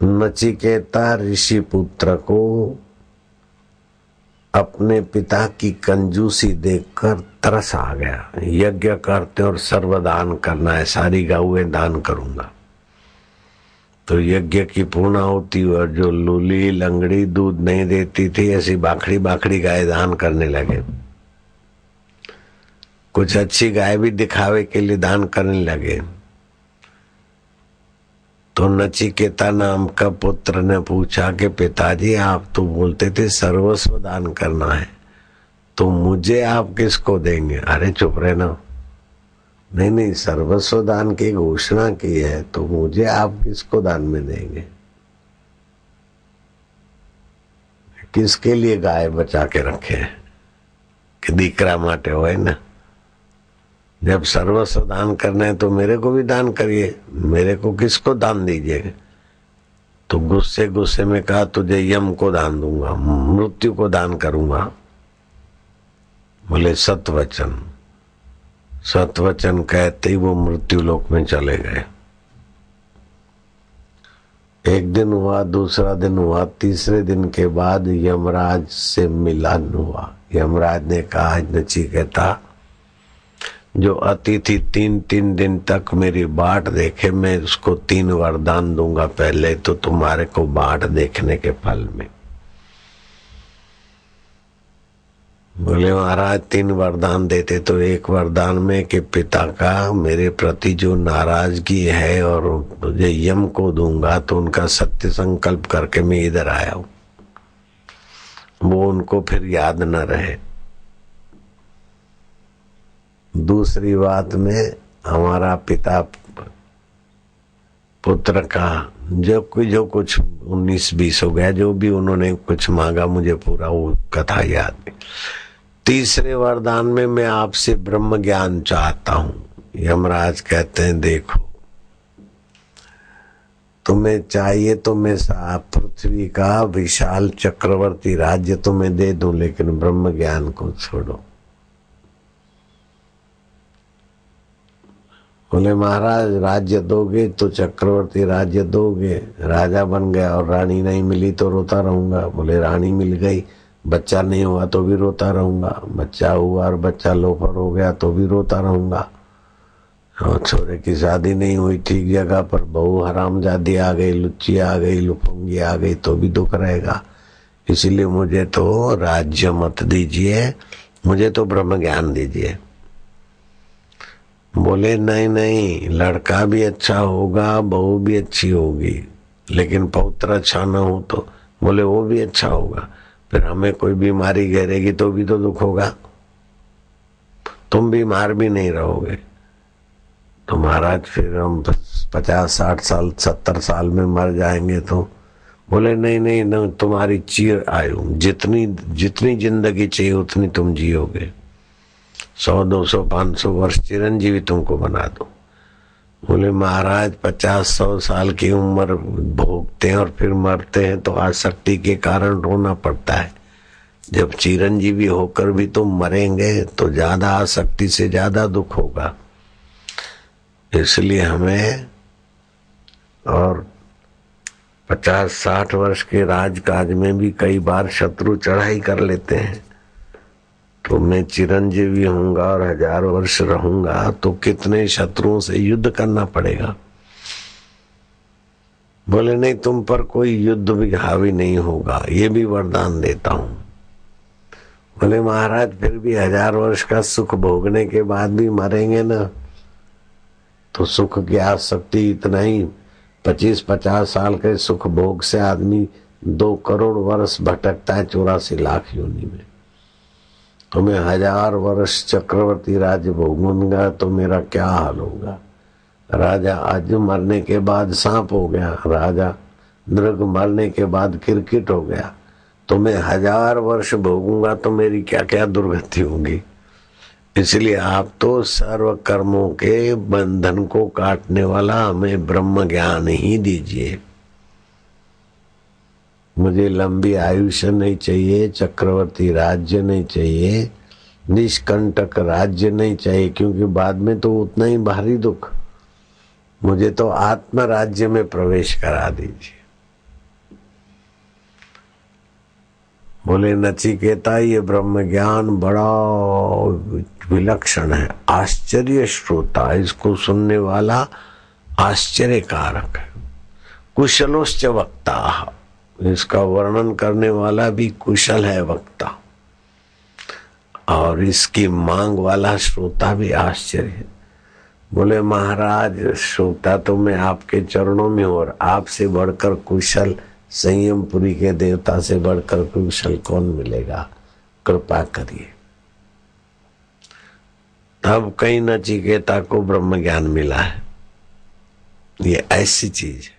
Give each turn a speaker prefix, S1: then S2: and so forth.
S1: नचिकेता ऋषि पुत्र को अपने पिता की कंजूसी देखकर तरस आ गया। यज्ञ करते और सर्वदान करना है, सारी गौएं दान करूंगा। तो यज्ञ की पूर्णाहुति और जो लूली लंगड़ी दूध नहीं देती थी, ऐसी बाखड़ी बाखड़ी गाय दान करने लगे। कुछ अच्छी गाय भी दिखावे के लिए दान करने लगे। तो नचिकेता नाम का पुत्र ने पूछा कि पिताजी, आप तो बोलते थे सर्वस्व दान करना है, तो मुझे आप किसको देंगे? अरे चुप रहना, नहीं, सर्वस्व दान की घोषणा की है, तो मुझे आप किसको दान में देंगे? किसके लिए गाय बचा के रखे कि दीकरा माटे हो, है ना? जब सर्वस्व दान करना है तो मेरे को भी दान करिए, मेरे को किसको दान दीजिएगा? तो गुस्से गुस्से में कहा, तुझे यम को दान दूंगा, मृत्यु को दान करूंगा। बोले सतवचन। सतवचन कहते ही वो मृत्यु लोक में चले गए। एक दिन हुआ, दूसरा दिन हुआ, तीसरे दिन के बाद यमराज से मिलन हुआ। यमराज ने कहा, नचिकेता, जो अतिथि 3 दिन तक मेरी बाट देखे, मैं उसको 3 वरदान दूंगा। पहले तो तुम्हारे को बाट देखने के फल में। बोले महाराज 3 वरदान देते तो एक वरदान में कि पिता का मेरे प्रति जो नाराजगी है और मुझे यम को दूंगा, तो उनका सत्य संकल्प करके मैं इधर आया हूं, वो उनको फिर याद न रहे। दूसरी बात में हमारा पिता पुत्र का जो कुछ 19-20 हो गया, जो भी उन्होंने कुछ मांगा, मुझे पूरा वो कथा याद नहीं। तीसरे वरदान में मैं आपसे ब्रह्म ज्ञान चाहता हूं। यमराज कहते हैं, देखो तुम्हें चाहिए तो मैं पृथ्वी का विशाल चक्रवर्ती राज्य तुम्हें दे दूं, लेकिन ब्रह्म ज्ञान को छोड़ो। बोले महाराज राज्य दोगे तो चक्रवर्ती राज्य दोगे, राजा बन गया और रानी नहीं मिली तो रोता रहूंगा। बोले रानी मिल गई, बच्चा नहीं हुआ तो भी रोता रहूंगा, बच्चा हुआ और बच्चा लोफर हो गया तो भी रोता रहूंगा, और छोरे की शादी नहीं हुई ठीक जगह पर, बहू हरामजादी आ गई, लुच्ची आ गई, लुफंगी आ गई तो भी दुख रहेगा। इसीलिए मुझे तो राज्य मत दीजिए, मुझे तो ब्रह्म ज्ञान दीजिए। बोले नहीं, लड़का भी अच्छा होगा, बहू भी अच्छी होगी, लेकिन पौत्र अच्छा न हो तो। बोले वो भी अच्छा होगा, फिर हमें कोई बीमारी घेरेगी तो भी तो दुख होगा, तुम बीमार भी नहीं रहोगे। तो महाराज फिर हम 50-60 साल 70 साल में मर जाएंगे तो। बोले नहीं, तुम्हारी चिर आयु, जितनी जिंदगी चाहिए उतनी तुम जियोगे, 100-200-500 वर्ष चिरंजीवी तुमको बना दो। बोले महाराज 50-100 साल की उम्र भोगते हैं और फिर मरते हैं तो आसक्ति के कारण रोना पड़ता है। जब चिरंजीवी होकर भी तुम मरेंगे तो ज्यादा आसक्ति से ज्यादा दुख होगा। इसलिए हमें और 50-60 वर्ष के राजकाज में भी कई बार शत्रु चढ़ाई कर लेते हैं, तो मैं चिरंजीवी होऊंगा और 1000 वर्ष रहूंगा तो कितने शत्रुओं से युद्ध करना पड़ेगा। बोले नहीं, तुम पर कोई युद्ध भी हावी नहीं होगा, ये भी वरदान देता हूं। बोले महाराज फिर भी 1000 वर्ष का सुख भोगने के बाद भी मरेंगे ना, तो सुख की आसक्ति इतना ही 25-50 साल के सुख भोग से आदमी 2 करोड़ वर्ष भटकता है 84 लाख योनि में। तो मैं 1000 वर्ष चक्रवर्ती राज्य भोगूंगा तो मेरा क्या हाल होगा। राजा आज मरने के बाद सांप हो गया, राजा मृग मरने के बाद क्रिकेट हो गया, तो मैं 1000 वर्ष भोगूंगा तो मेरी क्या क्या दुर्गति होगी। इसलिए आप तो सर्व कर्मों के बंधन को काटने वाला हमें ब्रह्म ज्ञान ही दीजिए। मुझे लंबी आयुष्य नहीं चाहिए, चक्रवर्ती राज्य नहीं चाहिए, निष्कंटक राज्य नहीं चाहिए, क्योंकि बाद में तो उतना ही भारी दुख। मुझे तो आत्म राज्य में प्रवेश करा दीजिए। बोले नचिकेता ये ब्रह्म ज्ञान बड़ा विलक्षण है, आश्चर्य श्रोता, इसको सुनने वाला आश्चर्यकारक है। कुशलोश्च वक्ता, इसका वर्णन करने वाला भी कुशल है वक्ता, और इसकी मांग वाला श्रोता भी आश्चर्य है। बोले महाराज श्रोता तो मैं आपके चरणों में, और आपसे बढ़कर कुशल, संयमपुरी के देवता से बढ़कर कुशल कौन मिलेगा, कृपा करिए। तब कहीं नचिकेता को ब्रह्म ज्ञान मिला है। ये ऐसी चीज है।